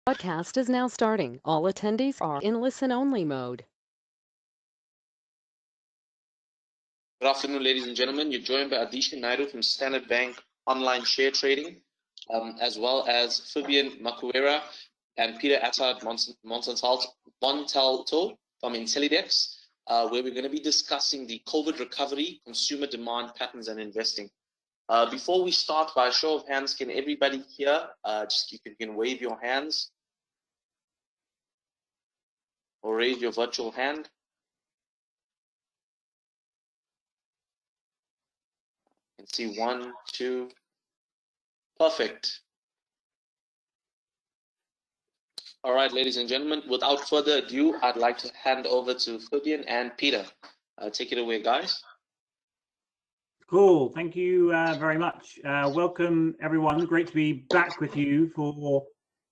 Podcast is now starting. All attendees are in listen-only mode. Good afternoon, ladies and gentlemen. You're joined by Adisha Naidu from Standard Bank Online Share Trading, as well as Phibion Makuwerere and Peter Attard Montalto from Intellidex, where we're going to be discussing the COVID recovery, consumer demand patterns, and investing. Before we start, by a show of hands, can everybody here, you can wave your hands or raise your virtual hand? You can see 1, 2, perfect. All right, ladies and gentlemen, without further ado, I'd like to hand over to Phibion and Peter. Take it away, guys. Cool, thank you very much. Welcome, everyone. Great to be back with you for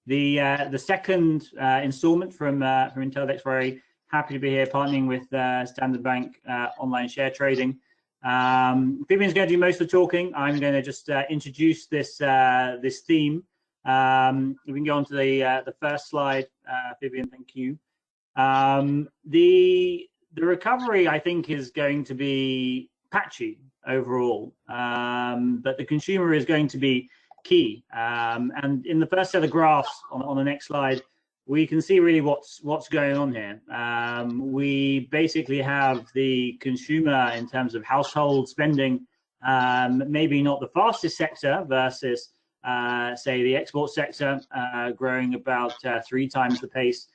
the second installment from Intellidex. Very happy to be here partnering with Standard Bank Online Share Trading. Phibion's going to do most of the talking. I'm going to just introduce this theme. We can go on to the first slide, Phibion. Thank you. The recovery, I think, is going to be patchy overall, but the consumer is going to be key. And in the first set of graphs on the next slide, we can see really what's going on here. We basically have the consumer in terms of household spending, maybe not the fastest sector versus say the export sector, growing about 3 times the pace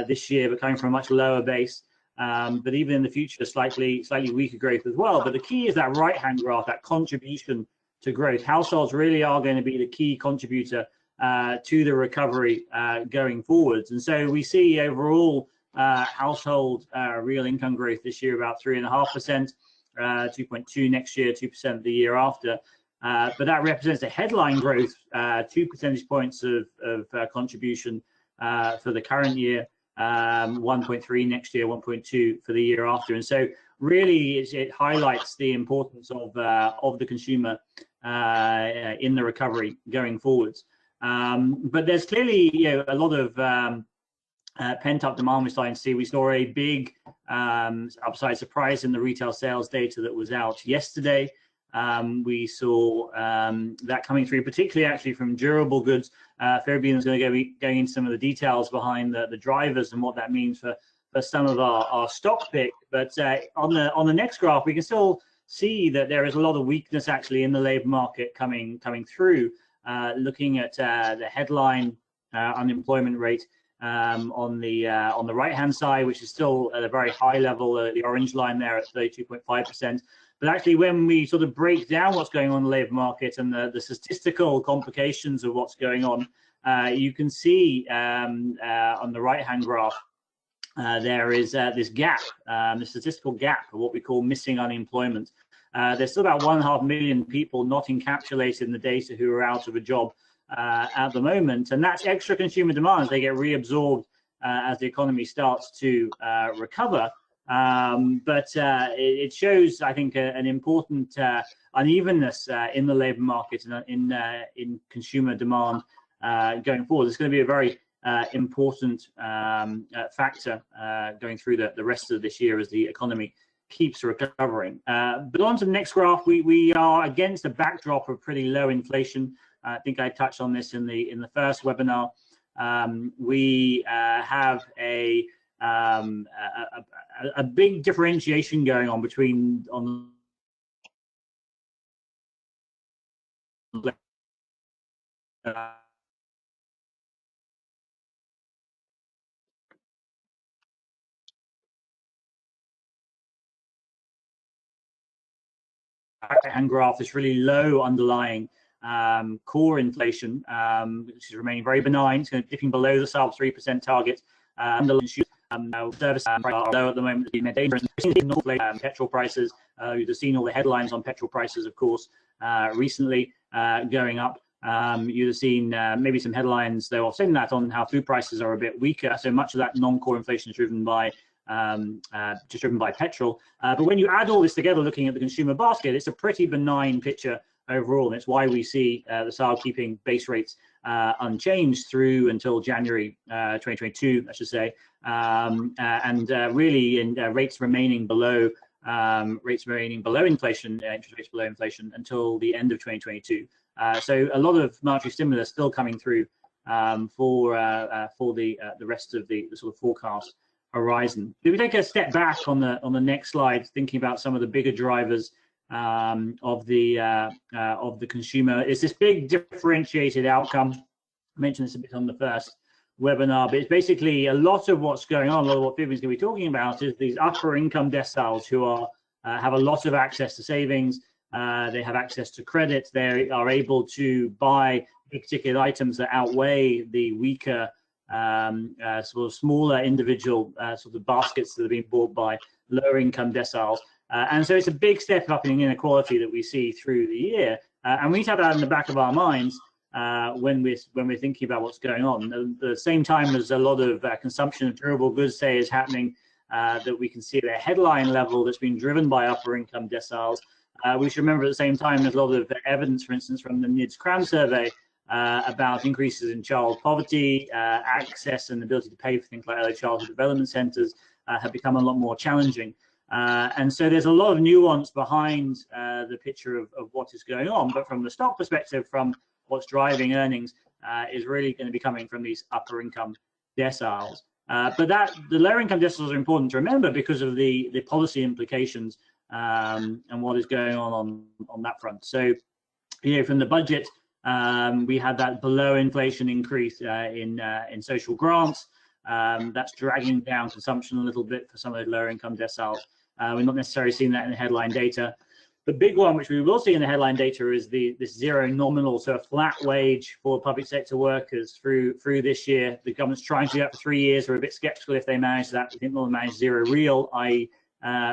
this year, but coming from a much lower base. But even in the future, slightly weaker growth as well. But the key is that right-hand graph, that contribution to growth. Households really are going to be the key contributor to the recovery going forwards. And so we see overall household real income growth this year about 3.5%, 2.2 next year, 2% the year after. But that represents a headline growth, 2 percentage points of contribution for the current year, 1.3 next year, 1.2 for the year after. And so really it highlights the importance of the consumer in the recovery going forwards. But there's clearly a lot of pent-up demand we're starting to see. We saw a big upside surprise in the retail sales data that was out yesterday. We saw that coming through, particularly actually from durable goods. Phibion is going to be going into some of the details behind the drivers and what that means for some of our stock pick. But on the next graph, we can still see that there is a lot of weakness actually in the labour market coming through. Looking at the headline unemployment rate on the right-hand side, which is still at a very high level, the orange line there at 32.5%. But actually, when we sort of break down what's going on in the labour market and the statistical complications of what's going on, you can see on the right-hand graph there is this gap, the statistical gap of what we call missing unemployment. There's still about 1.5 million people not encapsulated in the data who are out of a job at the moment, and that's extra consumer demand as they get reabsorbed as the economy starts to recover. But it shows, I think, an important unevenness in the labour market and in consumer demand going forward. It's going to be a very important factor going through the rest of this year as the economy keeps recovering. But on to the next graph, we are against a backdrop of pretty low inflation. I think I touched on this in the first webinar. We have a big differentiation going on between right-hand graph, this really low underlying core inflation, which is remaining very benign. It's going to dipping below the sub 3% target. Service prices are low at the moment. Petrol prices, you've just seen all the headlines on petrol prices, of course, recently going up. You've have seen maybe some headlines, though, offsetting that on how food prices are a bit weaker. So much of that non-core inflation is driven by just driven by petrol. But when you add all this together, looking at the consumer basket, it's a pretty benign picture overall, and it's why we see the SARB keeping base rates unchanged through until January 2022, I should say, and really in rates remaining below inflation, interest rates below inflation until the end of 2022. So a lot of monetary stimulus still coming through for the rest of the sort of forecast horizon. If we take a step back on the next slide, thinking about some of the bigger drivers of the consumer, is this big differentiated outcome. I mentioned this a bit on the first webinar, but it's basically a lot of what's going on. A lot of what Phibion's going to be talking about is these upper income deciles who are have a lot of access to savings. They have access to credit. They are able to buy big ticket items that outweigh the weaker sort of smaller individual sort of baskets that are being bought by lower income deciles. And so it's a big step up in inequality that we see through the year. And we need to have that in the back of our minds when we're thinking about what's going on. At the same time as a lot of consumption of durable goods, say, is happening, that we can see at a headline level that's been driven by upper income deciles. We should remember at the same time there's a lot of evidence, for instance, from the NIDS CRAM survey about increases in child poverty, access and ability to pay for things like early childhood development centres have become a lot more challenging. And so there's a lot of nuance behind the picture of what is going on, but from the stock perspective, from what's driving earnings is really going to be coming from these upper income deciles. But the lower income deciles are important to remember because of the policy implications and what is going on that front. So, you know, from the budget, we had that below inflation increase in social grants. That's dragging down consumption a little bit for some of those lower income deciles. We're not necessarily seeing that in the headline data. The big one, which we will see in the headline data, is this zero nominal, so a flat wage for public sector workers through this year. The government's trying to do that for 3 years. We're a bit skeptical if they manage that. We think they'll manage zero real, i.e.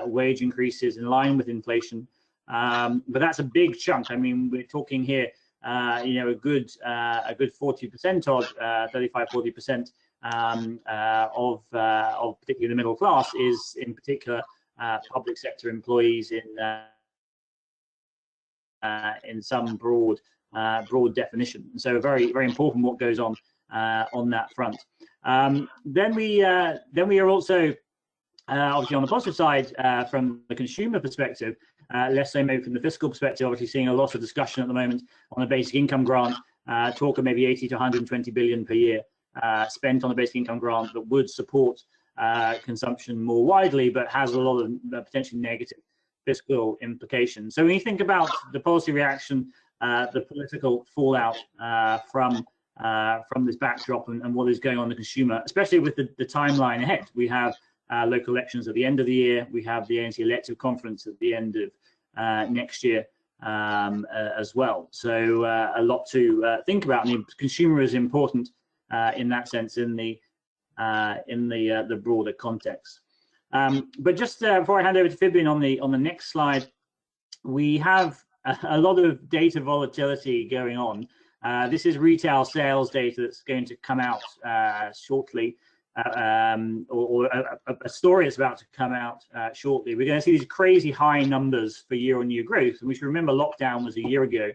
wage increases in line with inflation. But that's a big chunk. I mean, we're talking here, you know, a good 40% of 35–40% of particularly the middle class is in particular public sector employees in some broad definition. So very important what goes on that front. Then we are also obviously on the positive side from the consumer perspective, less so maybe from the fiscal perspective. Obviously seeing a lot of discussion at the moment on a basic income grant, talk of maybe 80 to 120 billion per year spent on the basic income grant that would support consumption more widely, but has a lot of potentially negative fiscal implications. So when you think about the policy reaction, the political fallout from this backdrop and what is going on in the consumer, especially with the timeline ahead. We have local elections at the end of the year. We have the ANC elective conference at the end of next year as well. So a lot to think about. I mean, consumer is important in that sense in the broader context. But just before I hand over to Phibion on the next slide, we have a lot of data volatility going on. This is retail sales data that's going to come out shortly, or a story is about to come out shortly. We're going to see these crazy high numbers for year-on-year growth, and we should remember lockdown was a year ago.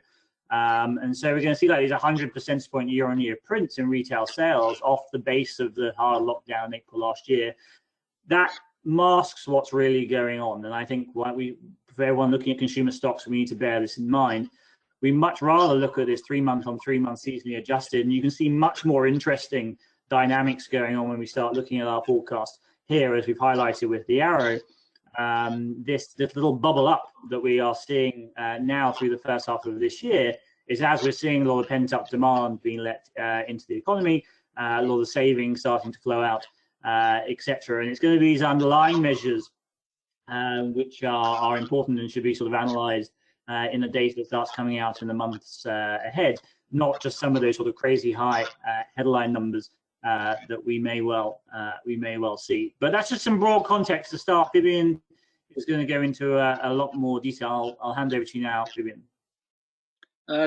And so we're going to see like these 100 percentage point year-on-year prints in retail sales off the base of the hard lockdown in April last year. That masks what's really going on. And I think for everyone looking at consumer stocks, we need to bear this in mind. We much rather look at this 3-month on 3-month seasonally adjusted, and you can see much more interesting dynamics going on when we start looking at our forecast here, as we've highlighted with the arrow. This little bubble up that we are seeing now through the first half of this year is as we're seeing a lot of pent-up demand being let into the economy, a lot of savings starting to flow out, etc. And it's going to be these underlying measures which are important and should be sort of analysed in the data that starts coming out in the months ahead, not just some of those sort of crazy high headline numbers that we may well see. But that's just some broad context to start. Phibion is going to go into a lot more detail. I'll hand over to you now, Phibion.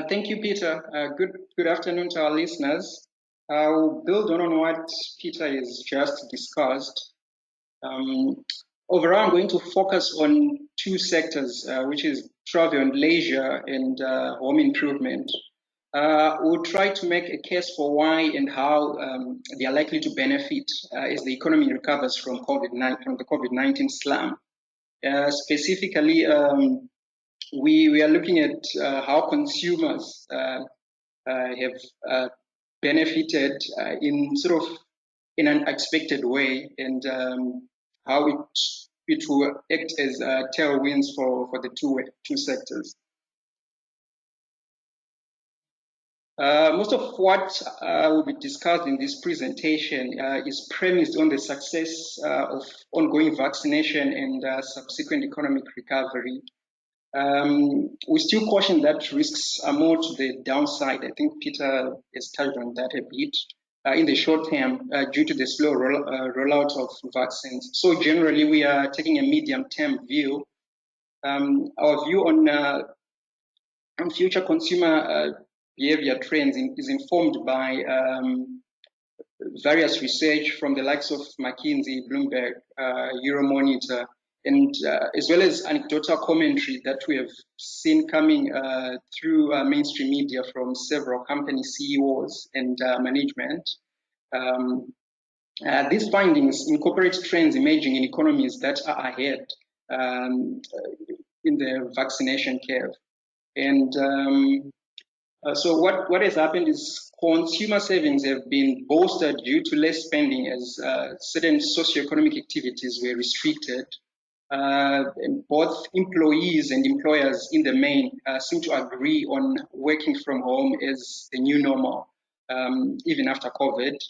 Thank you, Peter. Good afternoon to our listeners. I'll build on what Peter has just discussed. Overall, I'm going to focus on 2 sectors, which is travel and leisure and home improvement. we'll try to make a case for why and how they are likely to benefit as the economy recovers from the COVID-19 slump. Specifically, we are looking at how consumers have benefited in an unexpected way, and how it will act as tailwinds for the two sectors. Most of what will be discussed in this presentation is premised on the success of ongoing vaccination and subsequent economic recovery. We still caution that risks are more to the downside. I think Peter has touched on that a bit in the short term due to the slow rollout of vaccines. So generally, we are taking a medium-term view. Our view on future consumer behavior trends is informed by various research from the likes of McKinsey, Bloomberg, Euromonitor, and as well as anecdotal commentary that we have seen coming through mainstream media from several company CEOs and management. These findings incorporate trends emerging in economies that are ahead in the vaccination curve. And so what has happened is consumer savings have been bolstered due to less spending as certain socioeconomic activities were restricted. And both employees and employers in the main seem to agree on working from home as the new normal, even after COVID.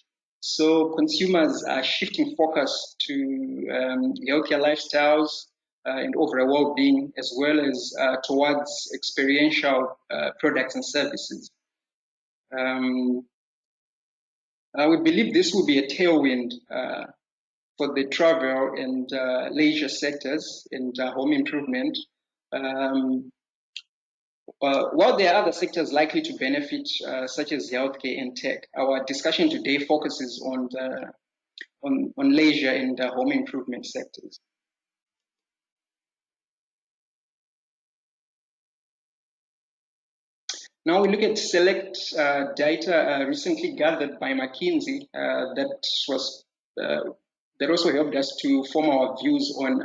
So consumers are shifting focus to healthier lifestyles and overall well-being, as well as towards experiential products and services. We believe this will be a tailwind for the travel and leisure sectors and home improvement. While there are other sectors likely to benefit, such as healthcare and tech, our discussion today focuses on leisure and home improvement sectors. Now we look at select data recently gathered by McKinsey that also helped us to form our views on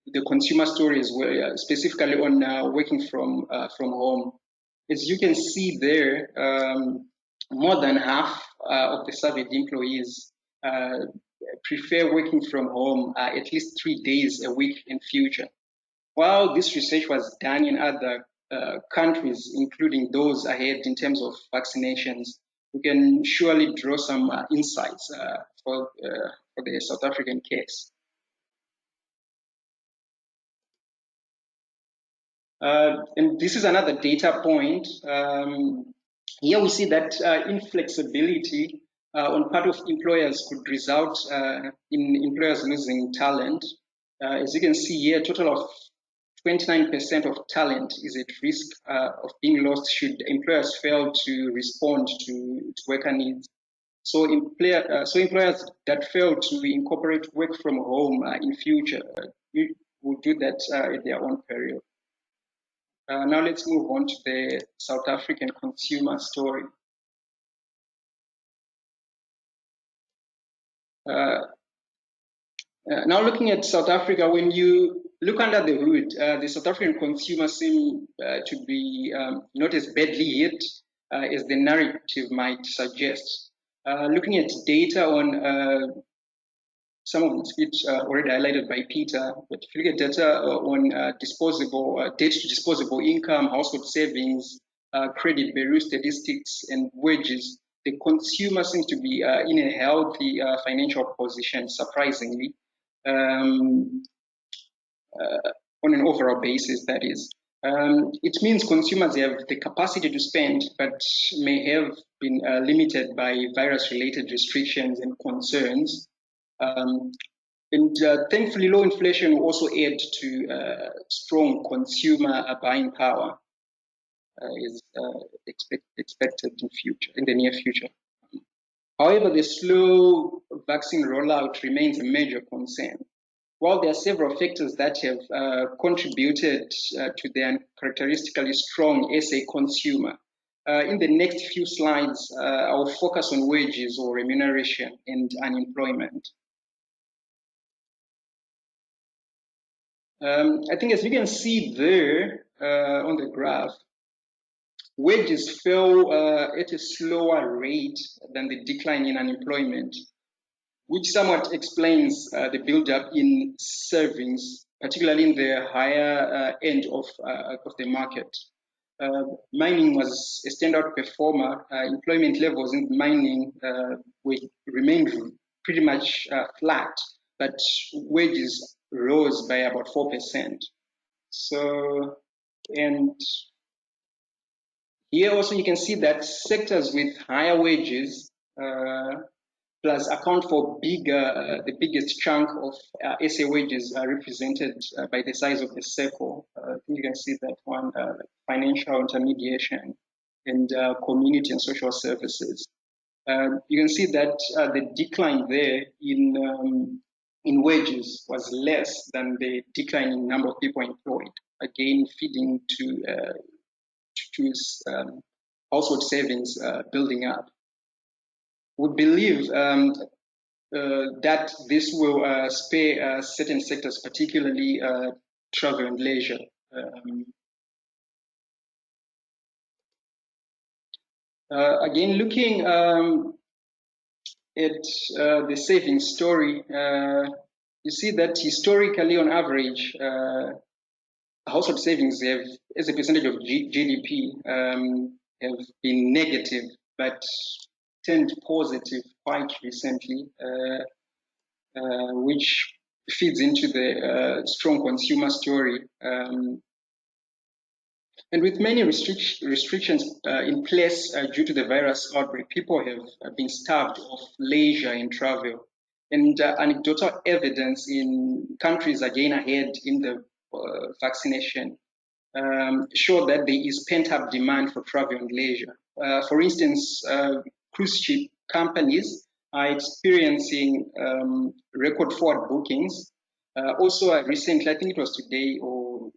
the consumer story as well, specifically on working from home. As you can see there, more than half of the surveyed employees prefer working from home at least 3 days a week in future. While this research was done in other countries, including those ahead in terms of vaccinations, we can surely draw some insights for the South African case. And this is another data point. Here we see that inflexibility on part of employers could result in employers losing talent. As you can see here, a total of 29% of talent is at risk of being lost should employers fail to respond to worker needs. So employers that fail to incorporate work from home in future will do that at their own peril. Now let's move on to the South African consumer story. Now looking at South Africa, when you look under the hood, the South African consumer seem to be not as badly hit as the narrative might suggest. Looking at data on some of which already highlighted by Peter, but if you look at data on debt to disposable income, household savings, credit bureau statistics, and wages, the consumer seems to be in a healthy financial position, surprisingly. On an overall basis, that is. It means consumers have the capacity to spend, but may have been limited by virus-related restrictions and concerns. And thankfully, low inflation will also add to strong consumer buying power, is expected in the near future. However, the slow vaccine rollout remains a major concern. While there are several factors that have contributed to the uncharacteristically strong SA consumer, In the next few slides, I'll focus on wages or remuneration and unemployment. I think as you can see there on the graph, wages fell at a slower rate than the decline in unemployment, which somewhat explains the build-up in savings, particularly in the higher end of the market. Mining was a standout performer. Employment levels in mining remained pretty much flat, but wages rose by about 4%. So, and here also you can see that sectors with higher wages plus account for the biggest chunk of SA wages are represented by the size of the circle. I think you can see that one, financial intermediation and community and social services. You can see that the decline there in wages was less than the decline in number of people employed, again feeding to household savings building up. We believe that this will spare certain sectors, particularly travel and leisure. Again, looking at the savings story, you see that historically, on average, household savings have, as a percentage of GDP, have been negative, but turned positive quite recently, which feeds into the strong consumer story. And with many restrictions in place due to the virus outbreak, people have been starved of leisure and travel. And anecdotal evidence in countries again ahead in the vaccination show that there is pent-up demand for travel and leisure. For instance, cruise ship companies are experiencing record forward bookings. Also, recently, I think it was today or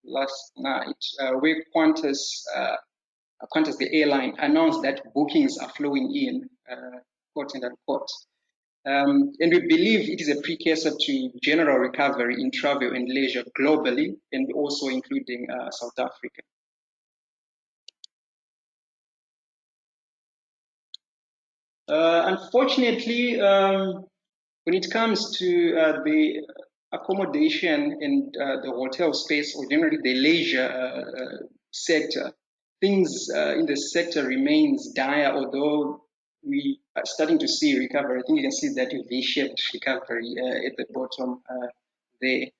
last night, where Qantas, the airline, announced that bookings are flowing in, quote and unquote. And we believe it is a precursor to general recovery in travel and leisure globally, and also including South Africa. Unfortunately, when it comes to the accommodation and the hotel space, or generally the leisure sector, things in the sector remains dire, although we are starting to see recovery. I think you can see that V-shaped recovery at the bottom there.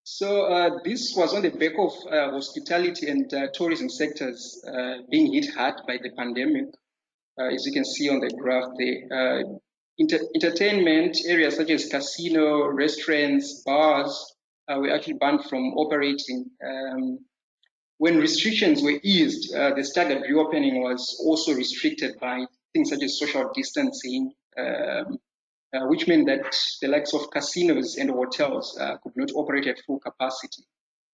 So this was on the back of hospitality and tourism sectors being hit hard by the pandemic, as you can see on the graph there. Entertainment areas such as casino, restaurants, bars were actually banned from operating. When restrictions were eased, the staggered reopening was also restricted by things such as social distancing, which meant that the likes of casinos and hotels could not operate at full capacity.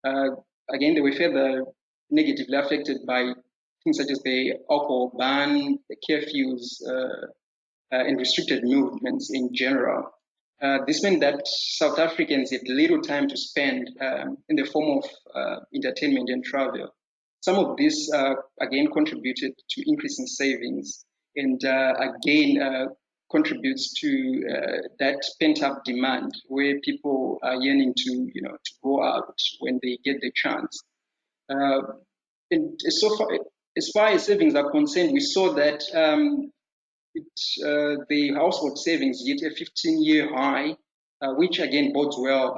Again, they were further negatively affected by things such as the alcohol ban, the curfews, and restricted movements in general. This meant that South Africans had little time to spend in the form of entertainment and travel. Some of this, again, contributed to increase in savings, and again, contributes to that pent-up demand where people are yearning to go out when they get the chance. And as far as savings are concerned, we saw that the household savings hit a 15-year high, which again bodes well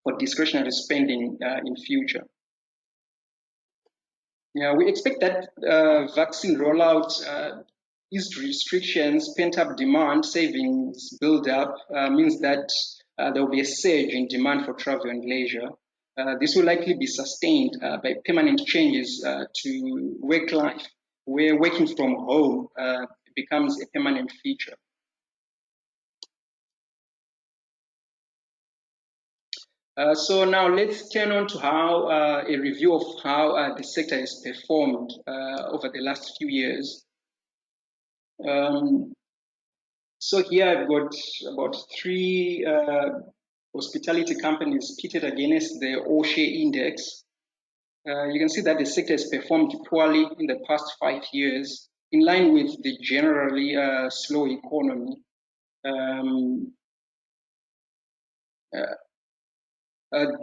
for discretionary spending in future. Yeah, we expect that vaccine rollout, eased restrictions, pent-up demand, savings build up means that there will be a surge in demand for travel and leisure. This will likely be sustained by permanent changes to work life, where working from home becomes a permanent feature. So now let's turn on to how a review of how the sector has performed over the last few years. So here I've got about 3 hospitality companies pitted against the all-share index. You can see that the sector has performed poorly in the past 5 years, in line with the generally slow economy.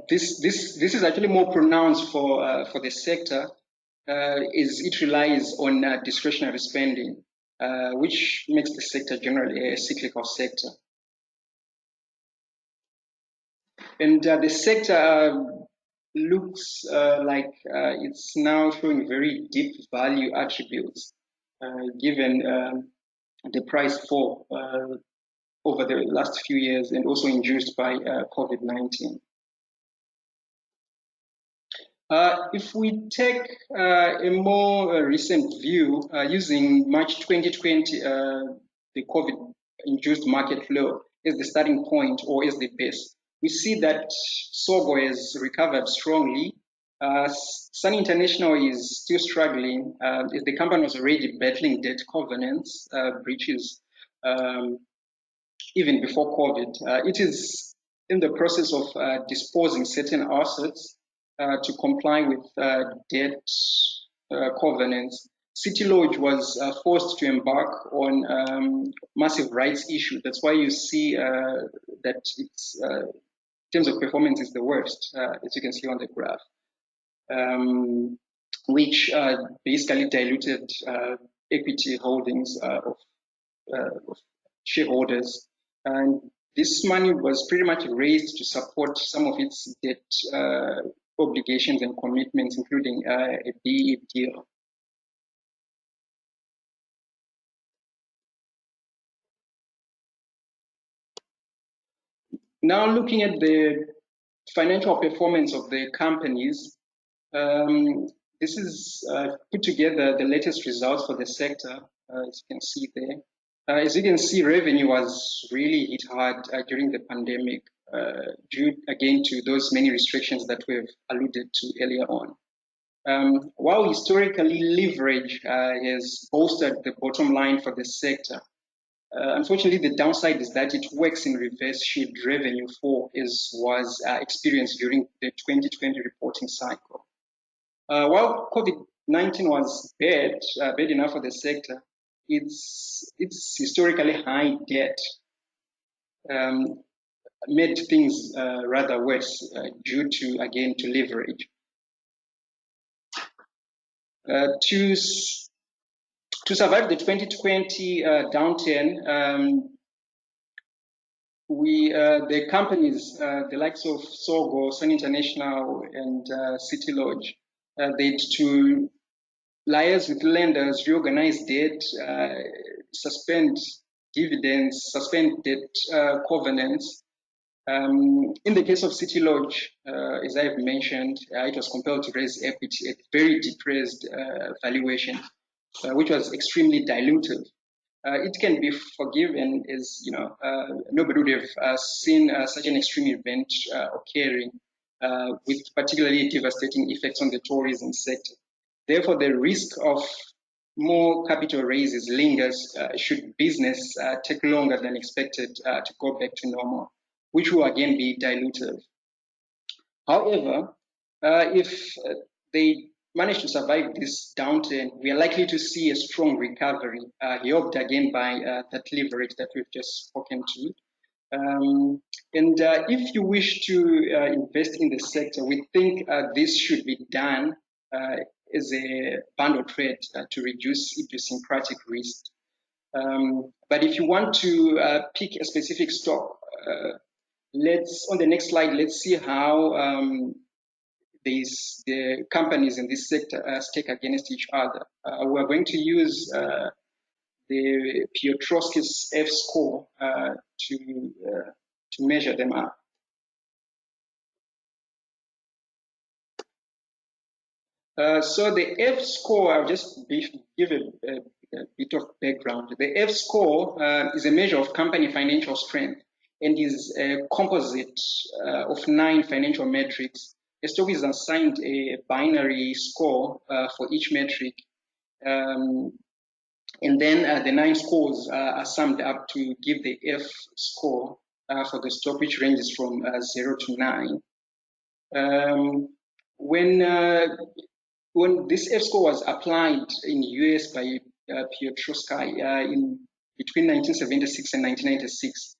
This is actually more pronounced for the sector, as it relies on discretionary spending, which makes the sector generally a cyclical sector. And the sector looks like it's now showing very deep value attributes, given the price fall over the last few years, and also induced by COVID-19. If we take a more recent view using March 2020, the COVID-induced market flow as the starting point or as the base, we see that Sogo has recovered strongly. Sun International is still struggling. The company was already battling debt covenants breaches even before COVID. It is in the process of disposing certain assets to comply with debt covenants. City Lodge was forced to embark on massive rights issue. That's why you see that it's, in terms of performance, is the worst, as you can see on the graph, which basically diluted equity holdings of shareholders. And this money was pretty much raised to support some of its debt obligations and commitments, including a BE deal. Now looking at the financial performance of the companies, this is put together the latest results for the sector, as you can see there. As you can see, revenue was really hit hard during the pandemic, due again to those many restrictions that we've alluded to earlier on. While historically leverage has bolstered the bottom line for the sector, unfortunately the downside is that it works in reverse should revenue fall, as was experienced during the 2020 reporting cycle. While COVID-19 was bad enough for the sector, its historically high debt made things rather worse due to, again, to leverage. To survive the 2020 downturn, the companies, the likes of Sogo, Sun International, and City Lodge, they had to liaise with lenders, reorganize debt, suspend dividends, suspend debt covenants. In the case of City Lodge, as I've mentioned, it was compelled to raise equity at very depressed valuation, which was extremely dilutive. It can be forgiven, as you know, nobody would have seen such an extreme event occurring, with particularly devastating effects on the tourism sector. Therefore, the risk of more capital raises lingers should business take longer than expected to go back to normal, which will again be dilutive. However, if they manage to survive this downturn, we are likely to see a strong recovery, helped again by that leverage that we've just spoken to. If you wish to invest in the sector, we think this should be done as a bundle trade to reduce idiosyncratic risk. But if you want to pick a specific stock, on the next slide, let's see how the companies in this sector stack against each other. We're going to use the Piotrowski's F score to measure them up. So the F score, I'll just give a bit of background. The F score is a measure of company financial strength. and is a composite of 9 financial metrics. A stock is assigned a binary score for each metric, and then the 9 scores are summed up to give the F score for the stock, which ranges from 0 to 9. When this F score was applied in US by Piotrowski in between 1976 and 1996,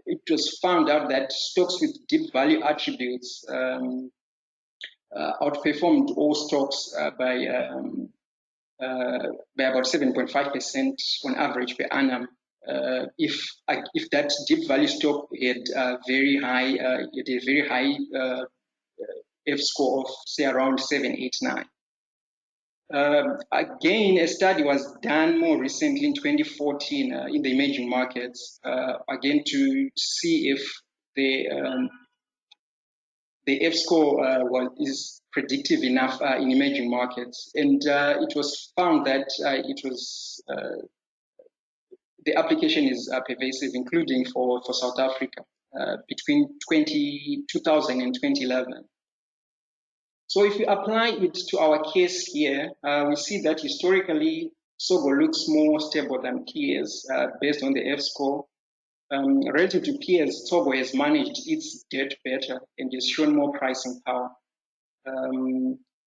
it was found out that stocks with deep value attributes outperformed all stocks by about 7.5% on average per annum. If that deep value stock had a very high F score of say around 7, 8, 9. Again, a study was done more recently in 2014 in the emerging markets, again to see if the F score is predictive enough in emerging markets, and it was found that the application is pervasive, including for South Africa between 2000 and 2011. So if we apply it to our case here, we see that historically, Sogo looks more stable than peers based on the F score. Relative to peers, Sogo has managed its debt better and has shown more pricing power.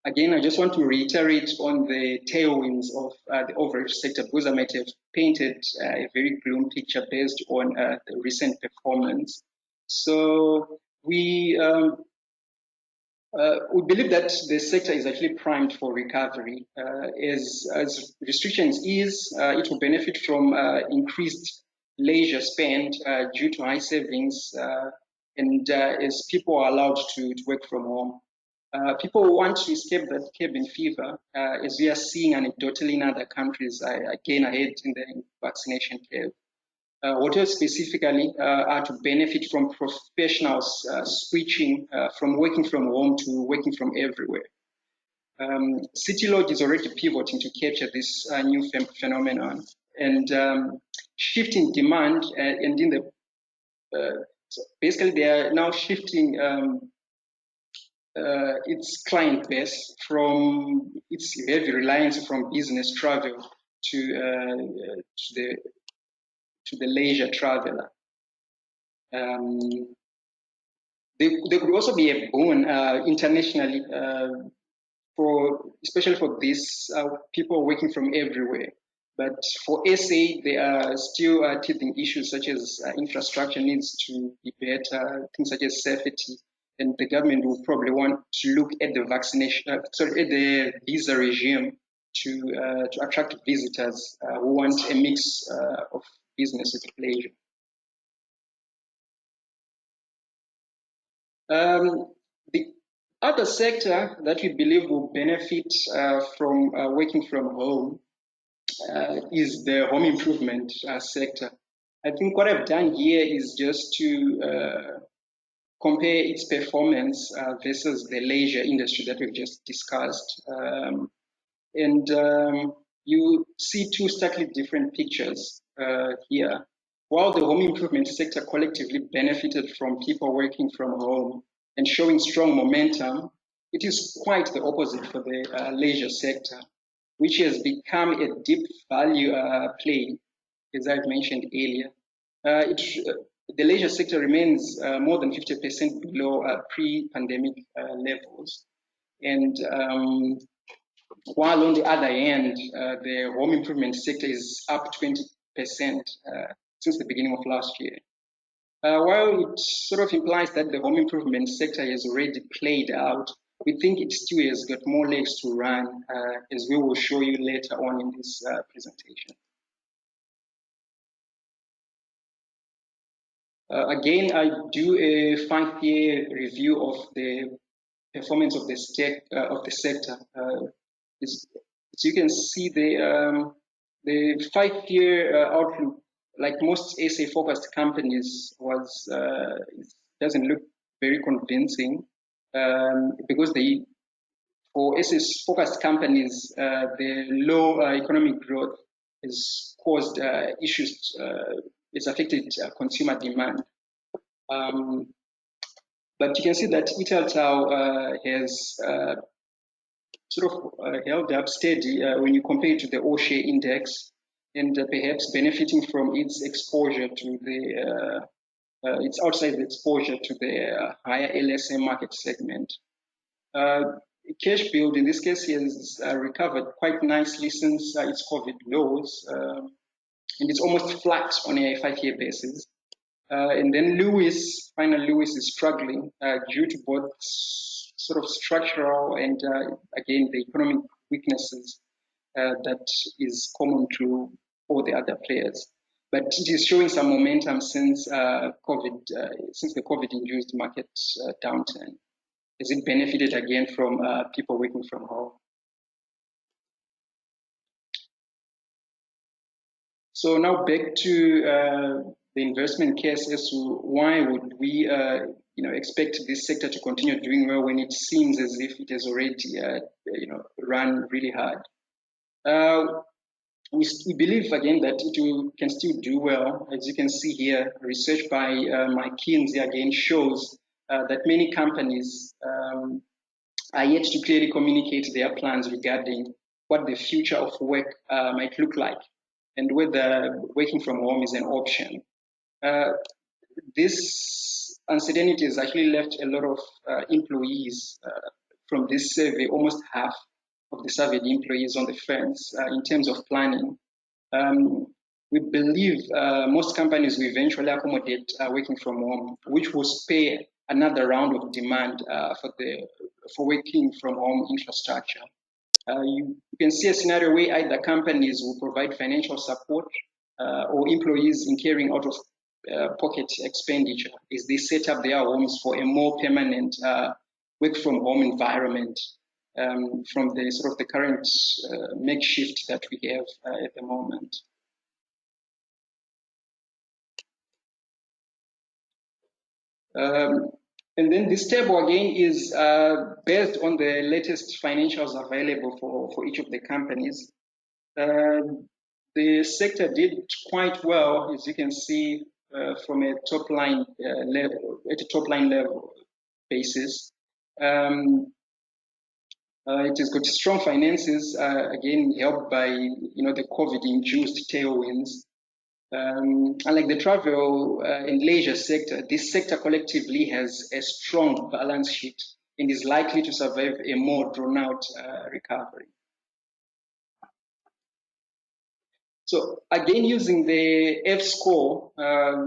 Again, I just want to reiterate on the tailwinds of the overage sector, because I might have painted a very gloom picture based on the recent performance. So we believe that the sector is actually primed for recovery. As restrictions ease, it will benefit from increased leisure spend due to high savings, and as people are allowed to work from home. People want to escape that cabin fever, as we are seeing anecdotally in other countries, again ahead in the vaccination curve. Hotels specifically are to benefit from professionals switching from working from home to working from everywhere. City Lodge is already pivoting to capture this new phenomenon, and shifting demand, and in the so basically they are now shifting its client base from its heavy reliance from business travel to the leisure traveler. There could also be a boon internationally, especially for these people working from everywhere. But for SA, there are still teething issues such as infrastructure needs to be better, things such as safety, and the government will probably want to look at the at the visa regime to attract visitors who want a mix of business with pleasure. The other sector that we believe will benefit from working from home is the home improvement sector. I think what I've done here is just to compare its performance versus the leisure industry that we've just discussed. You see two starkly different pictures here. While the home improvement sector collectively benefited from people working from home and showing strong momentum, it is quite the opposite for the leisure sector, which has become a deep value play, as I've mentioned earlier. The leisure sector remains more than 50% below pre-pandemic levels. And while on the other hand, the home improvement sector is up 20% since the beginning of last year. While it sort of implies that the home improvement sector has already played out, we think it still has got more legs to run, as we will show you later on in this presentation. Again, I do a 5-year review of the performance of the sector. As you can see, the 5-year outlook, like most SA-focused companies, doesn't look very convincing because for SA-focused companies, the low economic growth has caused issues. It's affected consumer demand. But you can see that Italtau has sort of held up steady when you compare it to the all-share index, and perhaps benefiting from its exposure to the its outside exposure to the higher LSM market segment. Cash build in this case has recovered quite nicely since its COVID lows, and it's almost flat on a 5-year basis. And then Lewis is struggling due to both sort of structural and again the economic weaknesses that is common to all the other players. But it is showing some momentum since COVID, since the COVID-induced market downturn, as it benefited again from people working from home. So now back to the investment case as to why would we expect this sector to continue doing well when it seems as if it has already run really hard. We believe again that it can still do well. As you can see here, research by McKinsey again shows that many companies are yet to clearly communicate their plans regarding what the future of work might look like and whether working from home is an option. This uncertainty has actually left a lot of employees from this survey, almost half of the surveyed employees on the fence in terms of planning. We believe most companies will eventually accommodate working from home, which will spur another round of demand for working from home infrastructure. You can see a scenario where either companies will provide financial support or employees incurring out of pocket expenditure as they set up their homes for a more permanent work from home environment from the sort of the current makeshift that we have at the moment. And then this table again is based on the latest financials available for each of the companies. The sector did quite well, as you can see, from a top line level, at a top line level basis. It has got strong finances, again helped by the COVID-induced tailwinds. Unlike the travel and leisure sector, this sector collectively has a strong balance sheet and is likely to survive a more drawn-out recovery. So again, using the F score,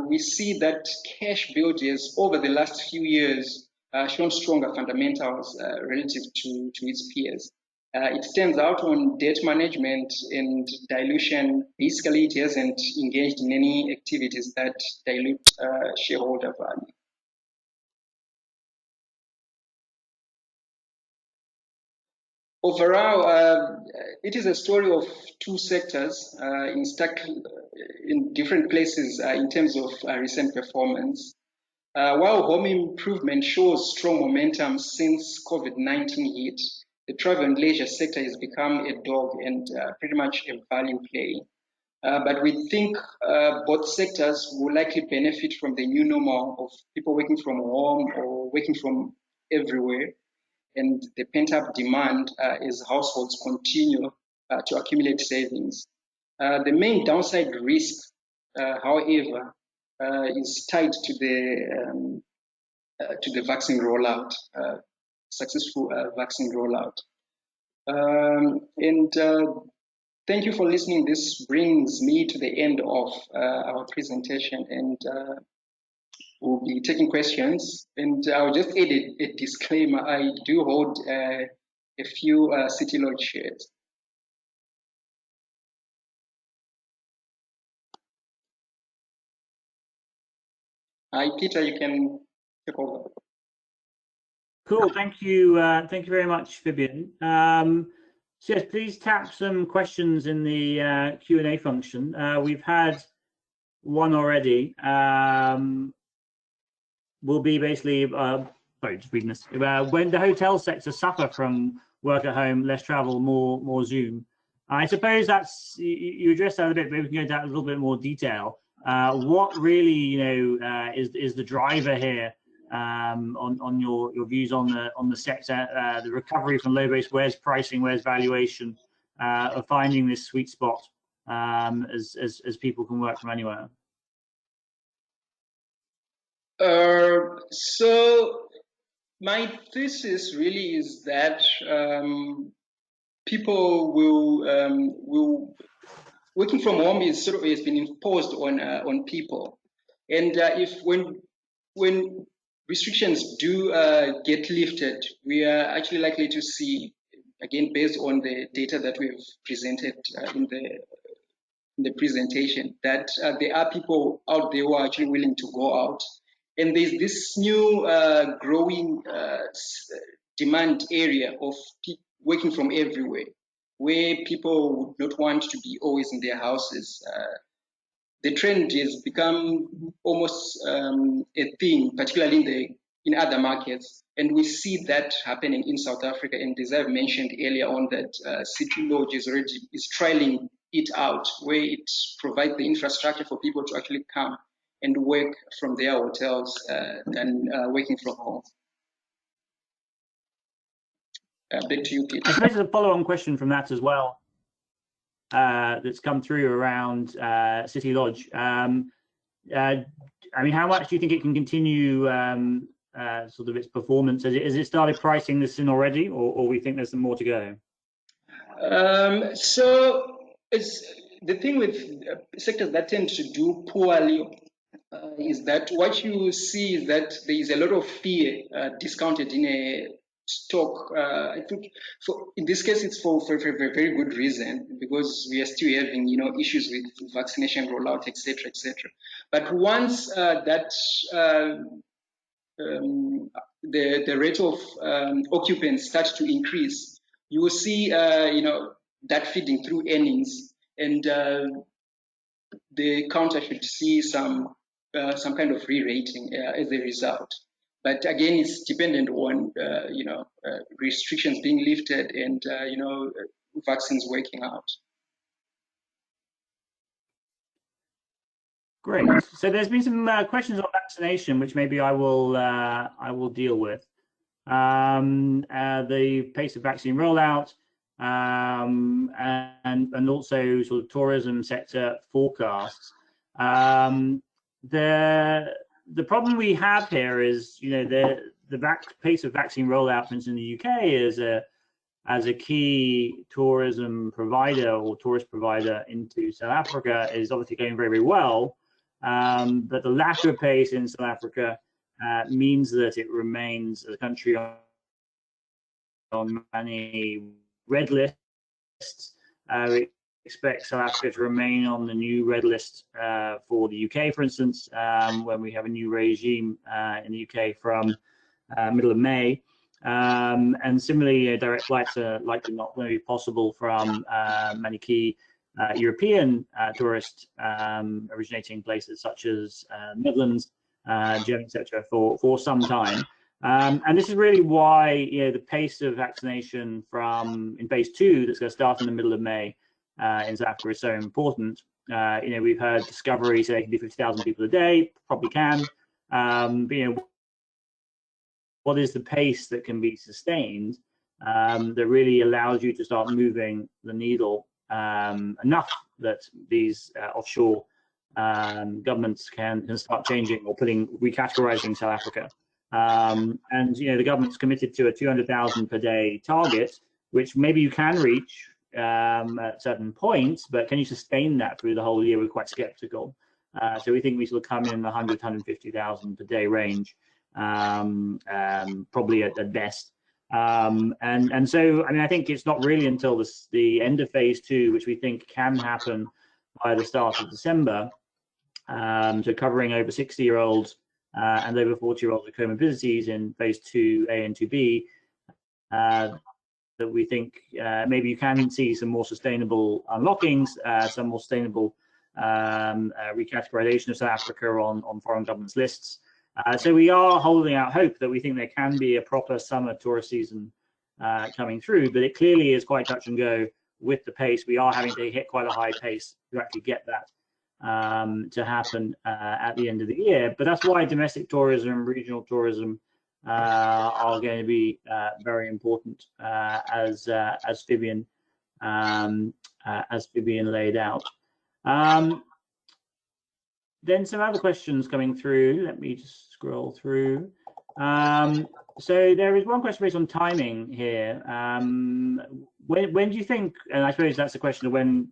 we see that cash build has over the last few years shown stronger fundamentals relative to its peers. It stands out on debt management and dilution. Basically, it hasn't engaged in any activities that dilute shareholder value. Overall, it is a story of two sectors in different places in terms of recent performance. While home improvement shows strong momentum since COVID-19 hit, the travel and leisure sector has become a dog and pretty much a value play. But we think both sectors will likely benefit from the new normal of people working from home or working from everywhere, and the pent-up demand as households continue to accumulate savings. The main downside risk, however, is tied to the vaccine rollout, successful vaccine rollout. Thank you for listening. This brings me to the end of our presentation, and we'll be taking questions. And I'll just add a disclaimer. I do hold a few City Lodge shares. Hi, Peter, you can take over. Cool, thank you very much, Phibion. So yes, please tap some questions in the Q&A function. We've had one already. Will be basically, sorry, just reading this. When the hotel sector suffer from work at home, less travel, more Zoom. I suppose that's, you addressed that a bit, but we can go into that a little bit more detail. What really, is the driver here on your views on the sector, the recovery from low base? Where's pricing? Where's valuation? Of finding this sweet spot as people can work from anywhere. So my thesis really is that people will working from home is sort of has been imposed on people, and when restrictions do get lifted, we are actually likely to see, again based on the data that we have presented in the presentation, that there are people out there who are actually willing to go out, and there's this new growing demand area of working from everywhere, where people would not want to be always in their houses. The trend has become almost a thing, particularly in other markets, and we see that happening in South Africa. And as I've mentioned earlier on, that City Lodge is trialing it out, where it provides the infrastructure for people to actually come and work from their hotels than working from home. Back to you, Peter. I suppose there's a follow-on question from that as well that's come through around City Lodge. I mean, how much do you think it can continue sort of its performance? Has it started pricing this in already, or we think there's some more to go? So it's the thing with sectors that tend to do poorly is that what you see is that there is a lot of fear discounted in a stock. I think in this case it's for a very good reason, because we are still having issues with vaccination rollout, etc., etc. But once that the rate of occupants starts to increase, you will see that feeding through earnings, and the counter should see some kind of re-rating as a result. But again, it's dependent on restrictions being lifted and vaccines working out. Great. So there's been some questions on vaccination, which maybe I will deal with. The pace of vaccine rollout, and also sort of tourism sector forecasts. The problem we have here is, the pace of vaccine rollout, for instance, in the UK as a key tourism provider or tourist provider into South Africa is obviously going very, very well. But the lack of pace in South Africa means that it remains a country on many red lists. We expect South Africa to remain on the new red list for the UK, for instance, when we have a new regime in the UK from middle of May. And similarly, direct flights are likely not going to be possible from many key European tourist originating places such as Netherlands, Germany, etc., for some time. And this is really why the pace of vaccination in phase 2 that's going to start in the middle of May in South Africa is so important. We've heard Discovery say they can do 50,000 people a day, probably can. But what is the pace that can be sustained that really allows you to start moving the needle enough that these offshore governments can start changing or recategorizing South Africa. And the government's committed to a 200,000 per day target, which maybe you can reach at certain points, but can you sustain that through the whole year? We're quite skeptical. So we think we sort of come in the 100, 150,000 per day range, probably at best. And so, I mean, I think it's not really until the end of phase 2, which we think can happen by the start of December, so covering over 60-year-olds and over 40-year-olds with comorbidities in phase 2A and 2B, that we think maybe you can see some more sustainable unlockings, some more sustainable recategorization of South Africa on foreign governments' lists. So we are holding out hope that we think there can be a proper summer tourist season coming through, but it clearly is quite touch and go with the pace. We are having to hit quite a high pace to actually get that. to happen at the end of the year. But that's why domestic tourism, regional tourism are going to be very important, as Phibion laid out. Then some other questions coming through. Let me just scroll through. So there is one question based on timing here. When do you think, and I suppose that's a question of when,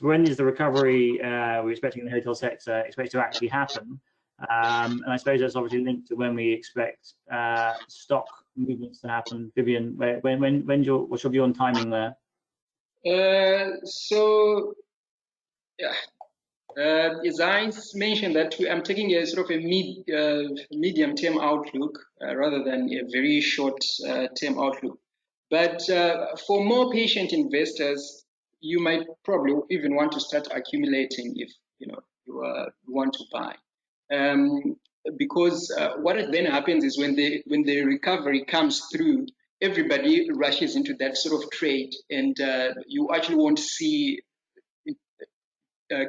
when is the recovery we're expecting in the hotel sector expected to actually happen? And I suppose that's obviously linked to when we expect stock movements to happen. Phibion, what's your view on timing there? As I mentioned, that I'm taking a sort of a medium-term outlook rather than a very short-term outlook. But for more patient investors, you might probably even want to start accumulating if you want to buy, because what then happens is when the recovery comes through, everybody rushes into that sort of trade, and you actually won't see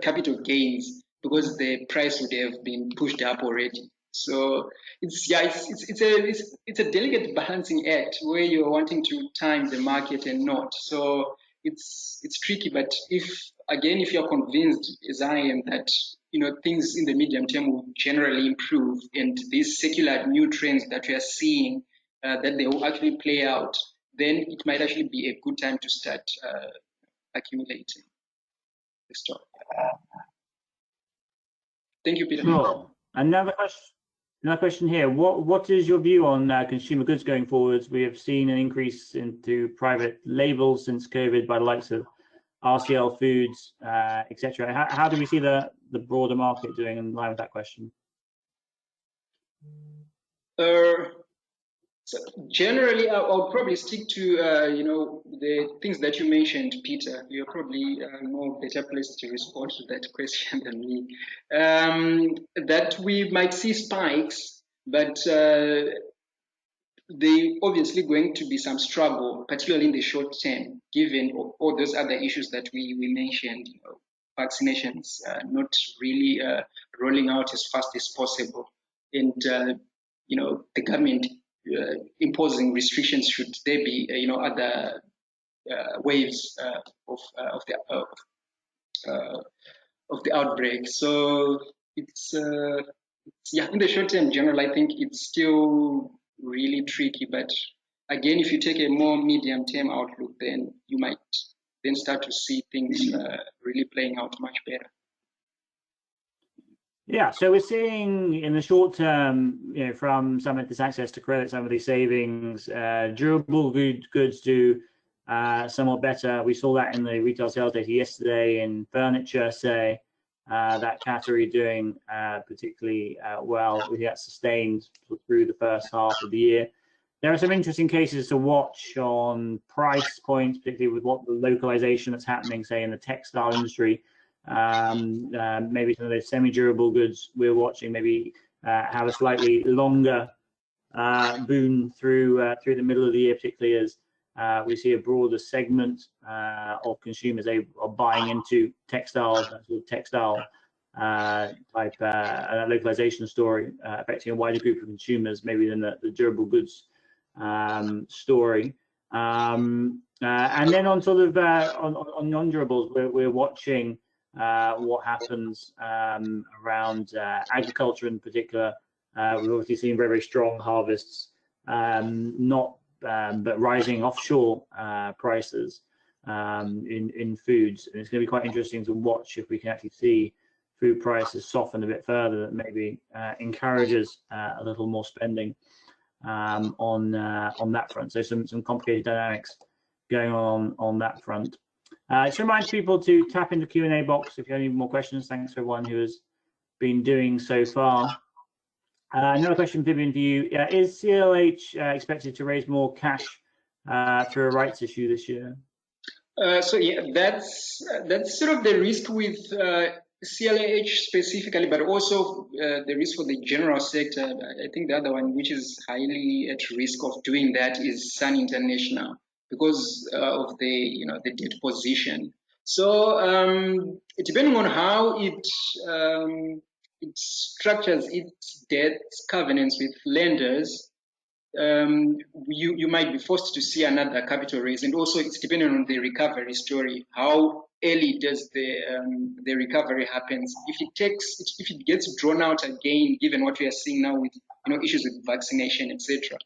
capital gains because the price would have been pushed up already. So it's a delicate balancing act where you're wanting to time the market and not. So it's tricky. But if you're convinced, as I am, that things in the medium term will generally improve, and these secular new trends that we are seeing that they will actually play out, then it might actually be a good time to start accumulating the stock. Thank you, Peter. Sure. Another question here. What is your view on consumer goods going forwards? We have seen an increase into private labels since COVID by the likes of RCL Foods, etc. How do we see the broader market doing in line with that question? So generally, I'll probably stick to the things that you mentioned, Peter. You're probably more better placed to respond to that question than me. That we might see spikes, but they obviously going to be some struggle, particularly in the short term, given all those other issues that we mentioned. Vaccinations not really rolling out as fast as possible, and the government imposing restrictions should there be other waves of the outbreak. So it's in the short term, general, I think it's still really tricky. But again, if you take a more medium term outlook, then you might then start to see things really playing out much better. Yeah, so we're seeing in the short term, from some of this access to credit, some of these savings, durable goods do somewhat better. We saw that in the retail sales data yesterday in furniture, say, that category doing particularly well. We think that's sustained through the first half of the year. There are some interesting cases to watch on price points, particularly with what the localization that's happening, say, in the textile industry. Maybe some of those semi-durable goods we're watching maybe have a slightly longer boom through the middle of the year, particularly as we see a broader segment of consumers are buying into textiles, that sort of textile type localization story, affecting a wider group of consumers maybe than the durable goods story. And then on sort of on non-durables, we're watching what happens around agriculture in particular. We've obviously seen very, very strong harvests, but rising offshore prices in foods. And it's going to be quite interesting to watch if we can actually see food prices soften a bit further. That maybe encourages a little more spending on that front. So some complicated dynamics going on that front. Just remind people to tap into the Q&A box if you have any more questions. Thanks for everyone who has been doing so far. Another question, Phibion, for you. Is CLH expected to raise more cash through a rights issue this year? So yeah, that's sort of the risk with CLH specifically, but also the risk for the general sector. I think the other one, which is highly at risk of doing that, is Sun International, because of the debt position. So depending on how it structures its debt covenants with lenders, you might be forced to see another capital raise, and also it's depending on the recovery story. How early does the recovery happens? If it gets drawn out again, given what we are seeing now with issues with vaccination, etc.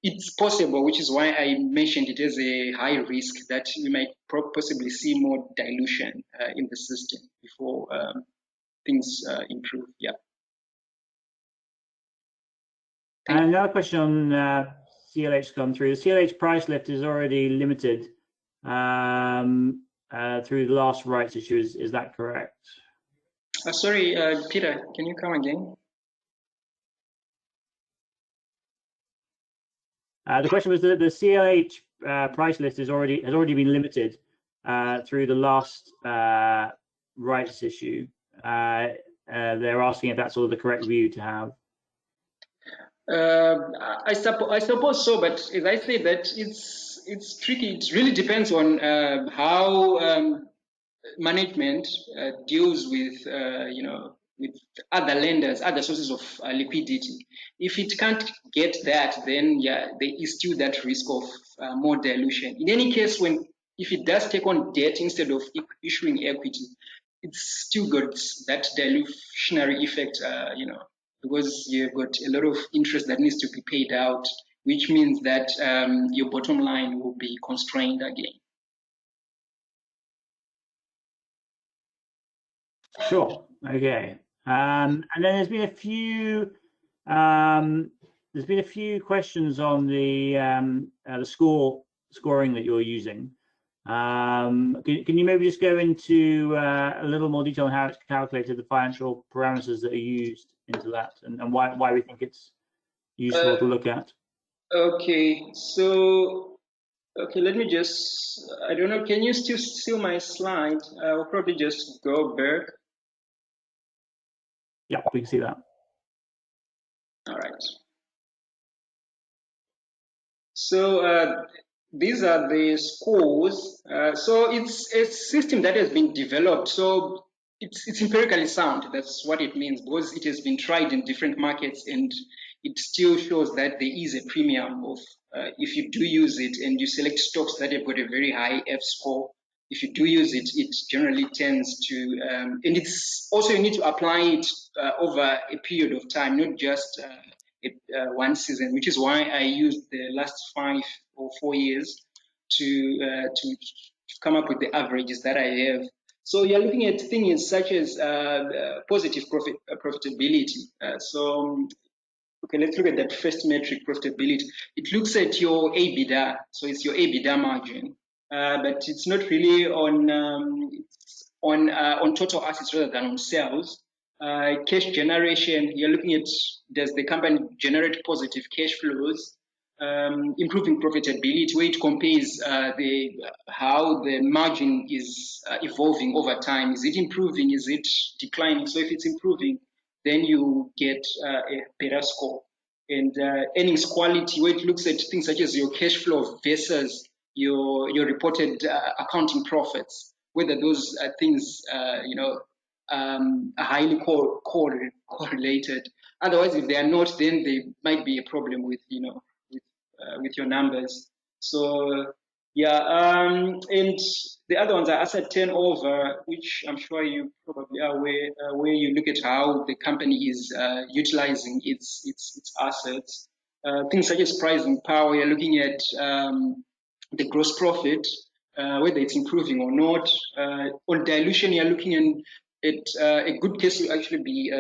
It's possible, which is why I mentioned it as a high risk that we might possibly see more dilution in the system before things improve. Yeah. And another question on CLH gone through. The CLH price lift is already limited through the last rights issue. Is that correct? Sorry, Peter, can you come again? The question was that the CLH price list has already been limited through the last rights issue. They're asking if that's sort of the correct view to have. I suppose so, but as I say, that it's tricky. It really depends on how management deals with with other lenders, other sources of liquidity. If it can't get that, then yeah, there is still that risk of more dilution. In any case, if it does take on debt instead of issuing equity, it's still got that dilutionary effect, because you've got a lot of interest that needs to be paid out, which means that your bottom line will be constrained again. Sure. Okay. And then there's been a few questions on the scoring that you're using. Can you maybe just go into a little more detail on how it's calculated, the financial parameters that are used into that, and why we think it's useful to look at? Okay, so let me just, I don't know, can you still see my slide? I'll probably just go back. Yeah, we can see that. All right. So these are the scores. So it's a system that has been developed. So it's empirically sound. That's what it means, because it has been tried in different markets, and it still shows that there is a premium of if you do use it and you select stocks that have got a very high F score. If you do use it, it generally tends to, and it's also, you need to apply it over a period of time, not just one season, which is why I used the last 5 or 4 years to come up with the averages that I have. So you're looking at things such as positive profitability. Okay, let's look at that first metric, profitability. It looks at your EBITDA, so it's your EBITDA margin, but it's not really on total assets rather than on sales. Cash generation, you're looking at, does the company generate positive cash flows? Improving profitability, where it compares how the margin is evolving over time. Is it improving? Is it declining? So if it's improving, then you get a better score. And earnings quality, where it looks at things such as your cash flow versus your reported accounting profits, whether those things are highly correlated. Otherwise, if they are not, then there might be a problem with with your numbers. So yeah, and the other ones are asset turnover, which I'm sure you probably are aware, where you look at how the company is utilizing its assets. Things such as pricing power, you're looking at the gross profit, whether it's improving or not. On dilution, you're looking at a good case will actually be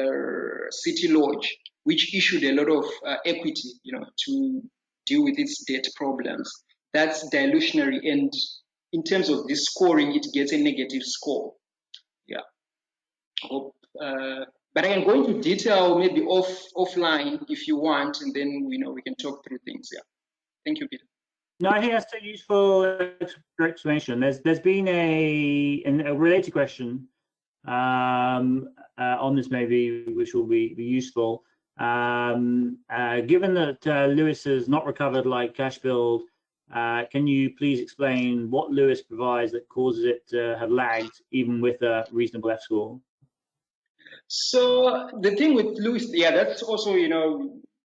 City Lodge, which issued a lot of equity, to deal with its debt problems. That's dilutionary, and in terms of the scoring, it gets a negative score. Yeah. But I can go into detail maybe offline if you want, and then we can talk through things. Yeah. Thank you, Peter. No, I think that's a useful explanation. There's been a related question on this maybe, which will be useful. Given that Lewis has not recovered like cash build Can you please explain what Lewis provides that causes it to have lagged even with a reasonable F-score? So the thing with Lewis, yeah, that's also,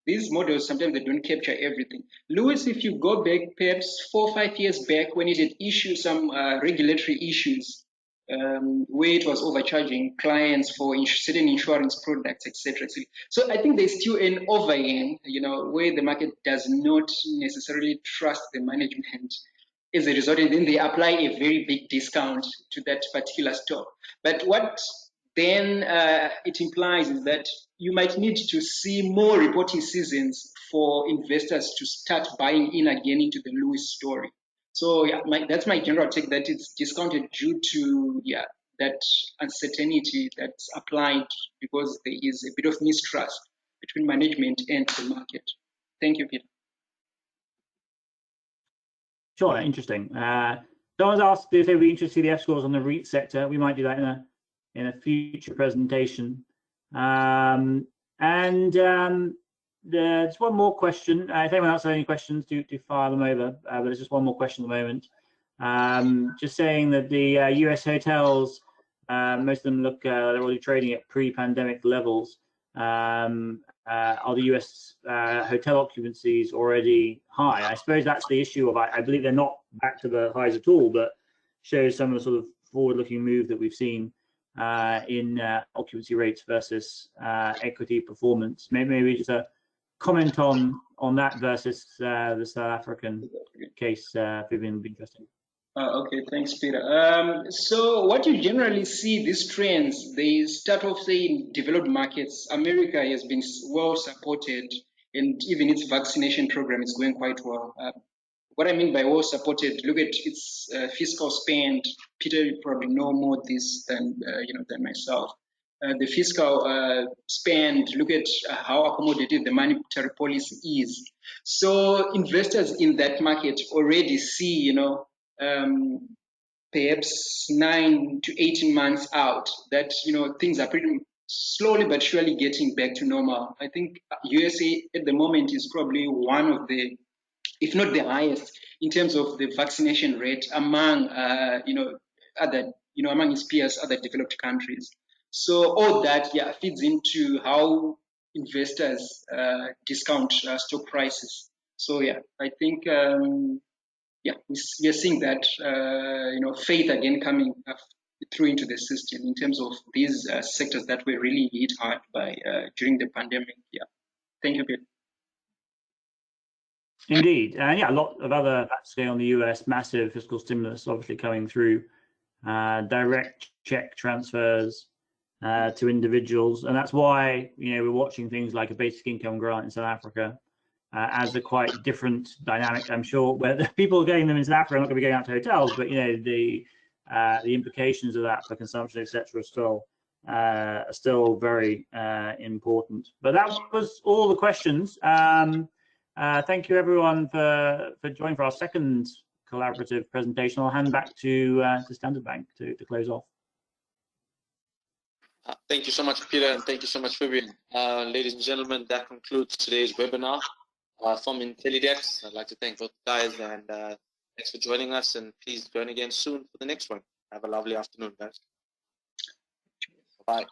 these models, sometimes they don't capture everything. Lewis, if you go back perhaps 4 or 5 years back when it had issued some regulatory issues, where it was overcharging clients for certain insurance products, etc. So I think there's still an overhang, where the market does not necessarily trust the management as a result, and then they apply a very big discount to that particular stock. But what then it implies is that you might need to see more reporting seasons for investors to start buying in again into the Lewis story. So yeah, that's my general take, that it's discounted due to that uncertainty that's applied because there is a bit of mistrust between management and the market. Thank you, Peter. Sure, interesting. Someone's asked if they'd be interested to see the F-scores on the REIT sector. We might do that in a future presentation. There's one more question. If anyone else has any questions, do fire them over. But there's just one more question at the moment. Just saying that the US hotels, most of them look they're already trading at pre-pandemic levels. Are the US hotel occupancies already high? I suppose that's the issue of, I believe they're not back to the highs at all, but shows some of the sort of forward-looking move that we've seen in occupancy rates versus equity performance. Maybe just a comment on that versus the South African case, Phibion, would be interesting. Okay, thanks, Peter. So what you generally see, these trends, they start off, say, in developed markets. America has been well supported, and even its vaccination program is going quite well. What I mean by well supported, look at its fiscal spend. Peter, you probably know more this than myself. The fiscal spend, look at how accommodative the monetary policy is. So investors in that market already see, perhaps 9 to 18 months out that, things are pretty slowly but surely getting back to normal. I think USA at the moment is probably one of the, if not the highest, in terms of the vaccination rate among, among its peers, other developed countries. So all that, feeds into how investors discount stock prices. So I think, we are seeing that, faith again coming through into the system in terms of these sectors that were really hit hard by during the pandemic. Yeah, thank you, Peter. Indeed, a lot of other factors going on in the US, massive fiscal stimulus obviously coming through, direct check transfers to individuals, and that's why we're watching things like a basic income grant in South Africa as a quite different dynamic. I'm sure where the people getting them in South Africa are not going to be going out to hotels, but the implications of that for consumption, etc., are still very important. But that was all the questions. Thank you everyone for joining for our second collaborative presentation. I'll hand back to Standard Bank to close off. Thank you so much, Peter, and thank you so much, Phibion. Ladies and gentlemen, that concludes today's webinar from Intellidex. I'd like to thank both guys, and thanks for joining us, and please join again soon for the next one. Have a lovely afternoon, guys. Bye.